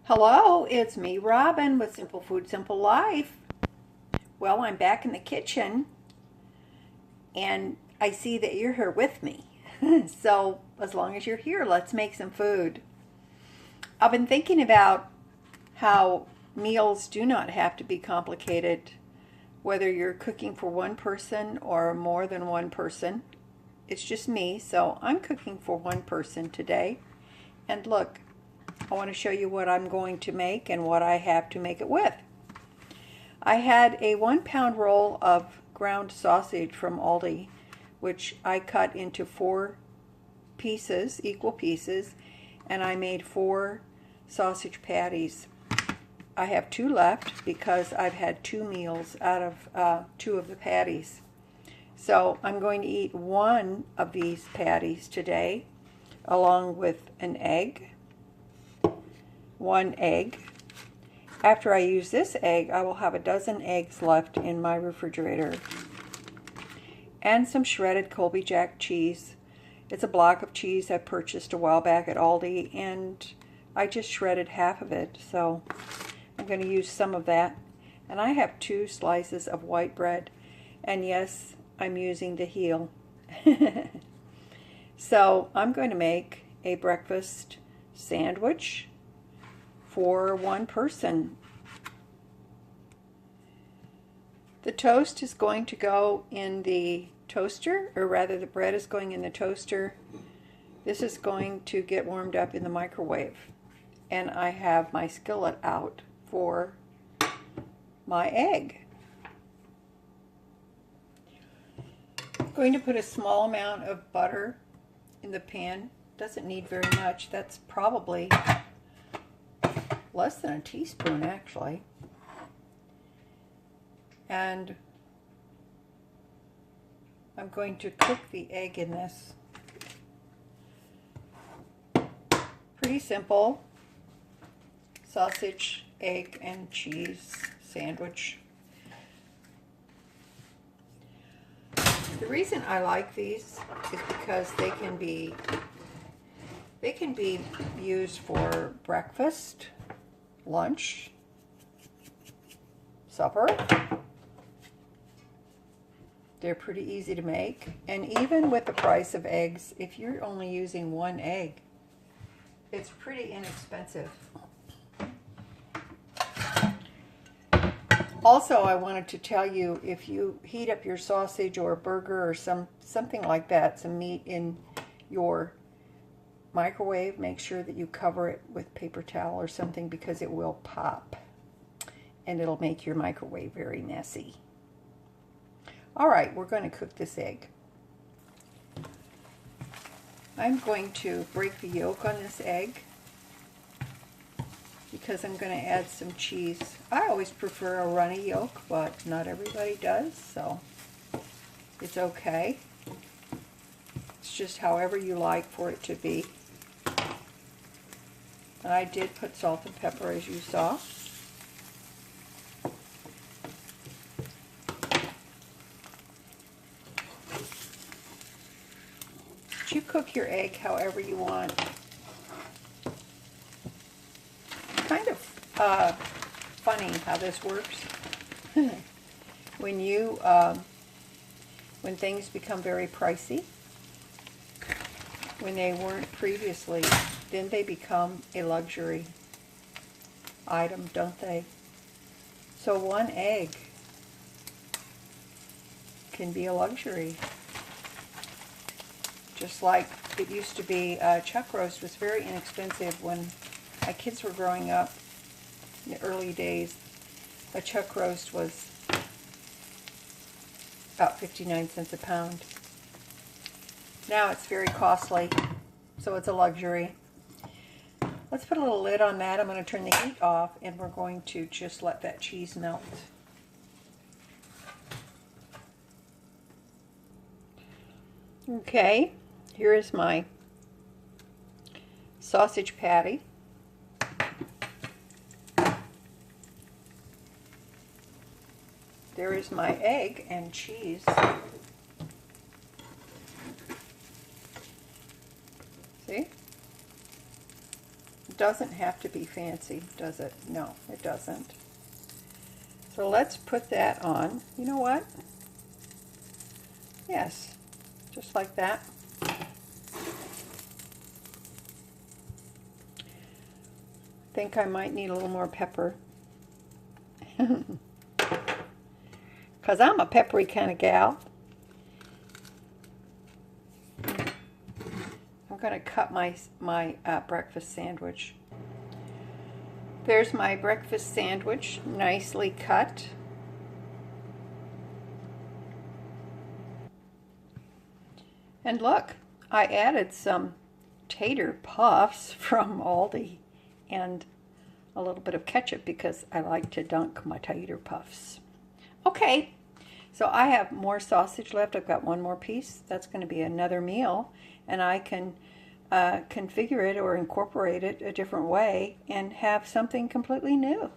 Hello, it's me, Robin, with Simple Food, Simple Life. Well, I'm back in the kitchen and I see that you're here with me. So, as long as you're here, let's make some food. I've been thinking about how meals do not have to be complicated, whether you're cooking for one person or more than one person. It's just me, so I'm cooking for one person today. And look, I want to show you what I'm going to make and what I have to make it with. I had a 1 pound roll of ground sausage from Aldi, which I cut into 4 pieces, equal pieces, and I made 4 sausage patties. I have 2 left because I've had 2 meals out of 2 of the patties. So I'm going to eat 1 of these patties today, along with an egg. 1 egg. After I use this egg, I will have a dozen eggs left in my refrigerator. And some shredded Colby Jack cheese. It's a block of cheese I purchased a while back at Aldi, and I just shredded half of it, so I'm going to use some of that. And I have 2 slices of white bread, and yes, I'm using the heel. So I'm going to make a breakfast sandwich for one person. The toast is going to go in the toaster, or rather the bread is going in the toaster. This is going to get warmed up in the microwave. And I have my skillet out for my egg. I'm going to put a small amount of butter in the pan. Doesn't need very much. That's probably less than a teaspoon, actually. And I'm going to cook the egg in this. Pretty simple sausage, egg, and cheese sandwich. The reason I like these is because they can be used for breakfast, lunch, supper. They're pretty easy to make, and even with the price of eggs, if you're only using 1 egg, it's pretty inexpensive. Also, I wanted to tell you, if you heat up your sausage or a burger or something like that, some meat in your microwave, make sure that you cover it with paper towel or something, because it will pop and it'll make your microwave very messy. Alright, we're going to cook this egg. I'm going to break the yolk on this egg because I'm going to add some cheese. I always prefer a runny yolk, but not everybody does, so it's okay. It's just however you like for it to be. And I did put salt and pepper, as you saw. You cook your egg however you want. Kind of funny how this works. When things become very pricey, when they weren't previously, then they become a luxury item, don't they? So 1 egg can be a luxury. Just like it used to be, chuck roast was very inexpensive when my kids were growing up in the early days. A chuck roast was about 59 cents a pound. Now it's very costly, so it's a luxury. Let's put a little lid on that. I'm going to turn the heat off, and we're going to just let that cheese melt. Okay. Here is my sausage patty. There is my egg and cheese. See? doesn't have to be fancy, does it? No, it doesn't. So let's put that on. You know what? Yes, just like that. I think I might need a little more pepper. Because I'm a peppery kind of gal. I'm going to cut my breakfast sandwich. There's my breakfast sandwich, nicely cut. And look, I added some tater puffs from Aldi and a little bit of ketchup because I like to dunk my tater puffs. Okay, so I have more sausage left. I've got one more piece. That's going to be another meal, and I can configure it or incorporate it a different way and have something completely new.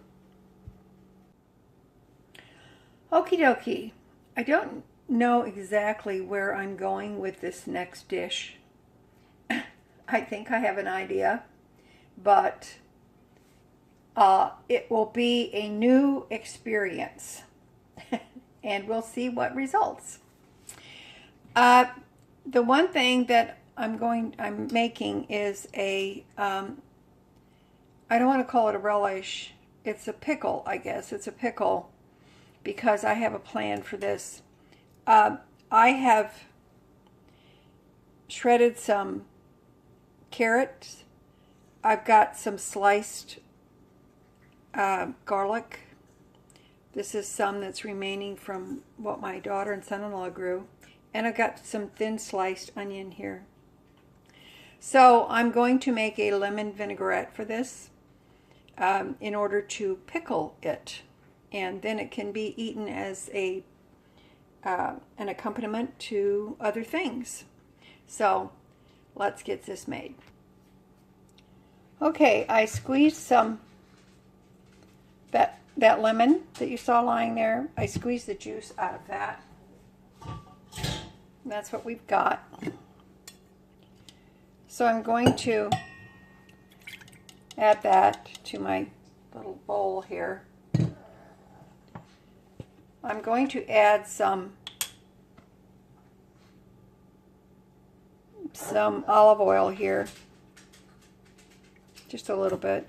Okie dokie. I don't know exactly where I'm going with this next dish. I think I have an idea, but it will be a new experience. And we'll see what results. The one thing that I'm making is a, I don't want to call it a relish. It's a pickle, I guess. It's a pickle because I have a plan for this. I have shredded some carrots. I've got some sliced garlic. This is some that's remaining from what my daughter and son-in-law grew. And I've got some thin sliced onion here. So I'm going to make a lemon vinaigrette for this in order to pickle it. And then it can be eaten as an accompaniment to other things. So let's get this made. Okay, I squeezed some that lemon that you saw lying there. I squeezed the juice out of that. And that's what we've got. So I'm going to add that to my little bowl here. I'm going to add some olive oil here. Just a little bit.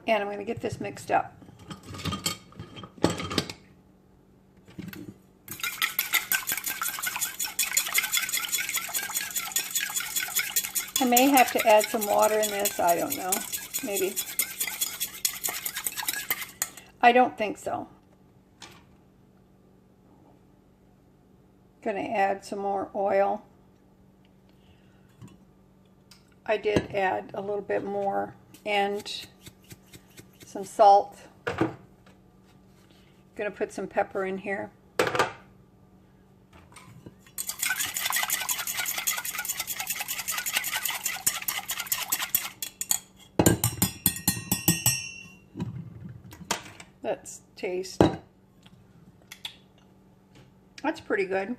And I'm going to get this mixed up. I may have to add some water in this. I don't know. Maybe. I don't think so. Going to add some more oil. I did add a little bit more and some salt. Going to put some pepper in here. Let's taste. That's pretty good.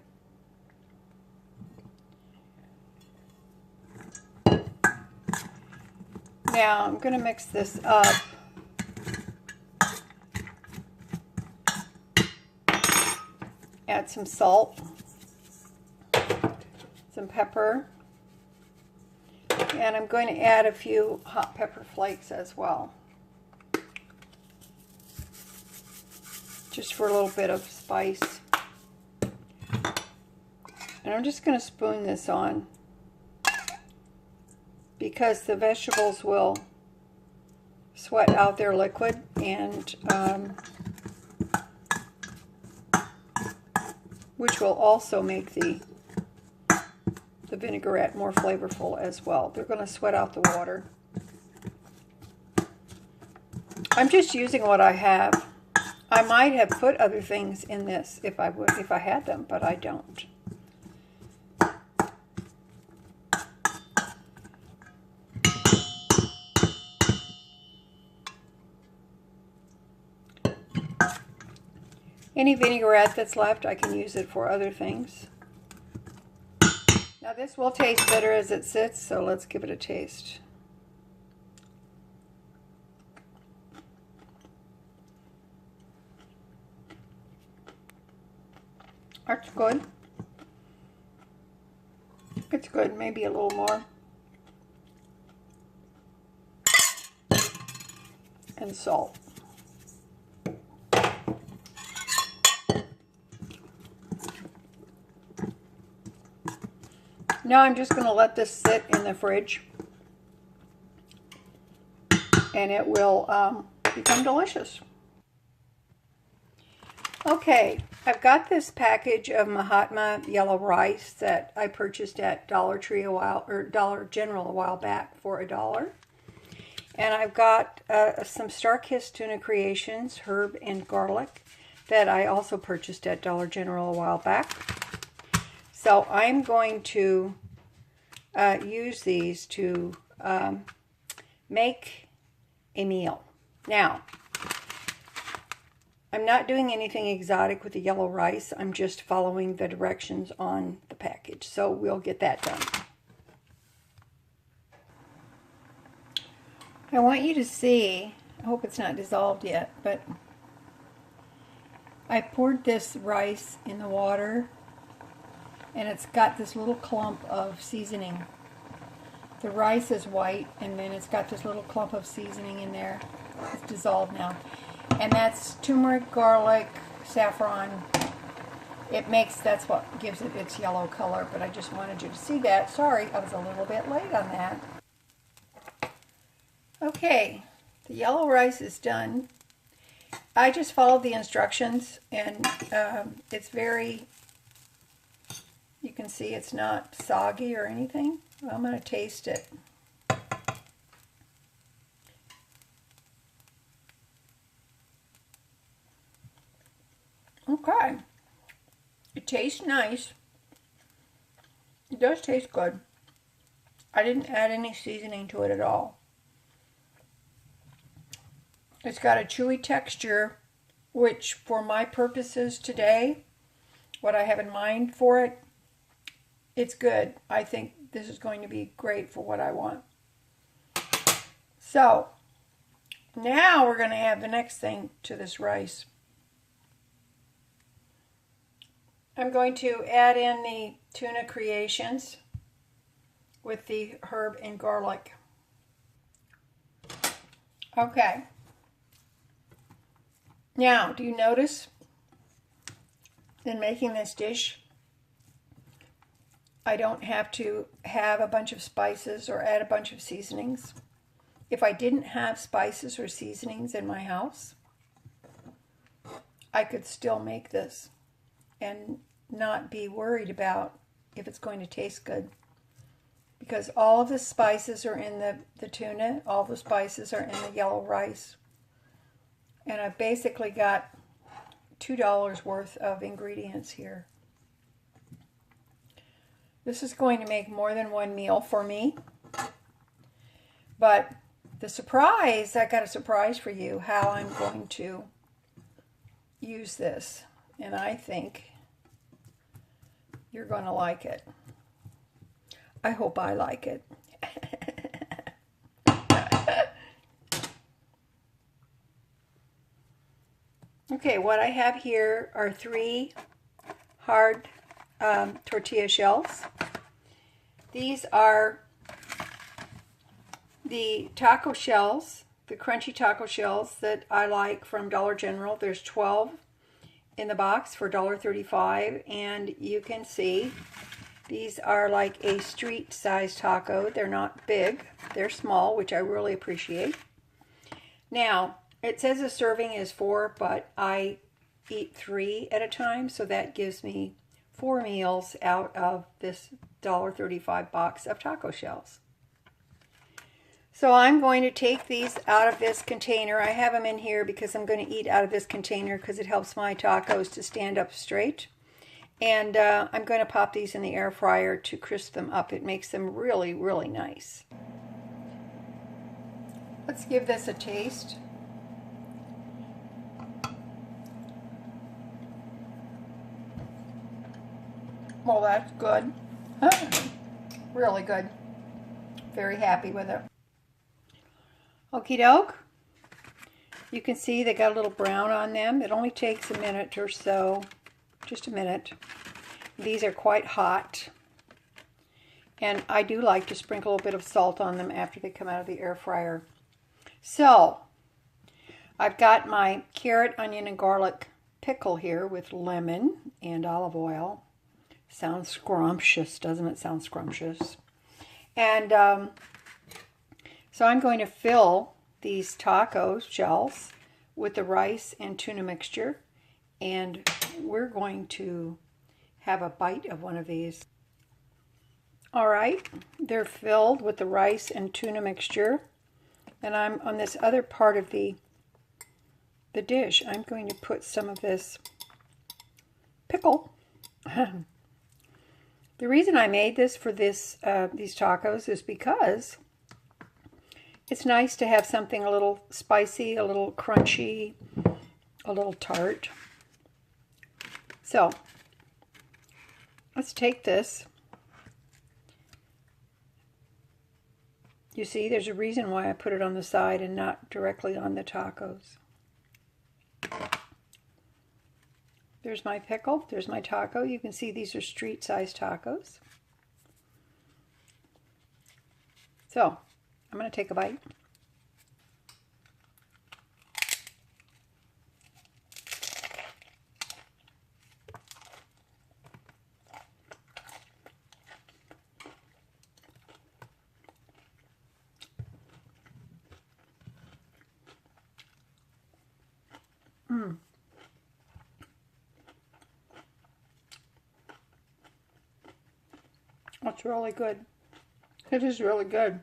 Now I'm going to mix this up. Add some salt, some pepper, and I'm going to add a few hot pepper flakes as well. Just for a little bit of spice. And I'm just going to spoon this on because the vegetables will sweat out their liquid and which will also make the vinaigrette more flavorful as well. They're going to sweat out the water. I'm just using what I have. I might have put other things in this if I had them, but I don't. Any vinaigrette that's left, I can use it for other things. Now this will taste better as it sits, so let's give it a taste. That's good. It's good, maybe a little more. And salt. Now I'm just going to let this sit in the fridge and it will become delicious. Okay, I've got this package of Mahatma yellow rice that I purchased at Dollar Tree Dollar General a while back for $1. And I've got some Star-Kissed tuna creations, herb and garlic, that I also purchased at Dollar General a while back. So I'm going to use these to make a meal. Now, I'm not doing anything exotic with the yellow rice. I'm just following the directions on the package. So we'll get that done. I want you to see, I hope it's not dissolved yet, but I poured this rice in the water and it's got this little clump of seasoning. The rice is white and then it's got this little clump of seasoning in there. It's dissolved now. And that's turmeric, garlic, saffron. That's what gives it its yellow color, but I just wanted you to see that. Sorry, I was a little bit late on that. Okay, the yellow rice is done. I just followed the instructions and it's very, you can see it's not soggy or anything. Well, I'm going to taste it. Okay, it tastes nice. It does taste good. I didn't add any seasoning to it at all. It's got a chewy texture, which for my purposes today, what I have in mind for it, it's good. I think this is going to be great for what I want. So, now we're going to add the next thing to this rice. I'm going to add in the tuna creations with the herb and garlic. Okay. Now, do you notice in making this dish, I don't have to have a bunch of spices or add a bunch of seasonings? If I didn't have spices or seasonings in my house, I could still make this and not be worried about if it's going to taste good. Because all of the spices are in the tuna, all the spices are in the yellow rice. And I've basically got $2 worth of ingredients here. This is going to make more than one meal for me. But the surprise, I got a surprise for you, how I'm going to use this. And I think you're going to like it. I hope I like it. Okay, what I have here are 3 hard tortilla shells. These are the taco shells, the crunchy taco shells that I like from Dollar General. There's 12 in the box for $1.35, and you can see these are like a street size taco. They're not big, they're small, which I really appreciate. Now, it says a serving is 4, but I eat 3 at a time, so that gives me 4 meals out of this $1.35 box of taco shells. So I'm going to take these out of this container. I have them in here because I'm going to eat out of this container because it helps my tacos to stand up straight. And I'm going to pop these in the air fryer to crisp them up. It makes them really, really nice. Let's give this a taste. Well, that's good. Really good. Very happy with it. Okie doke. You can see they got a little brown on them. It only takes a minute or so, just a minute. These are quite hot. And I do like to sprinkle a bit of salt on them after they come out of the air fryer. So, I've got my carrot, onion, and garlic pickle here with lemon and olive oil. Sounds scrumptious, doesn't it? Sound scrumptious. And so I'm going to fill these taco shells with the rice and tuna mixture. And we're going to have a bite of one of these. All right, they're filled with the rice and tuna mixture. And I'm on this other part of the dish. I'm going to put some of this pickle. The reason I made this for these tacos is because it's nice to have something a little spicy, a little crunchy, a little tart. So, let's take this. You see, there's a reason why I put it on the side and not directly on the tacos. There's my pickle, there's my taco. You can see these are street-sized tacos. So, I'm going to take a bite. That's really good. It is really good.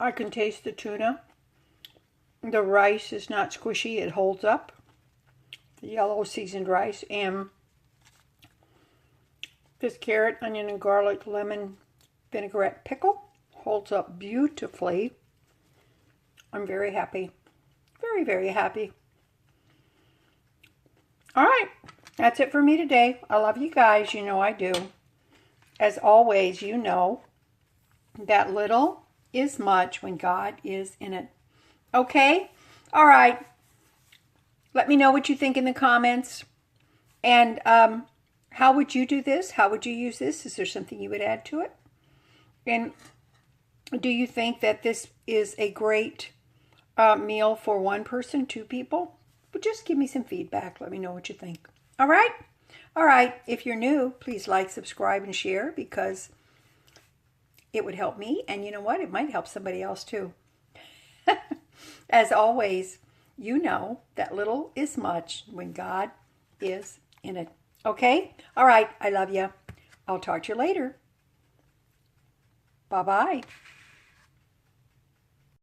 I can taste the tuna. The rice is not squishy. It holds up. The yellow seasoned rice. And this carrot, onion, and garlic lemon vinaigrette pickle holds up beautifully. I'm very happy. Very, very happy. All right. That's it for me today. I love you guys. You know I do. As always, you know that little is much when God is in it. Okay? All right. Let me know what you think in the comments. And how would you do this? How would you use this? Is there something you would add to it? And do you think that this is a great meal for one person, two people? But just give me some feedback. Let me know what you think. All right? All right. If you're new, please like, subscribe, and share because it would help me. And you know what? It might help somebody else too. As always, you know that little is much when God is in it. Okay? All right. I love you. I'll talk to you later. Bye-bye.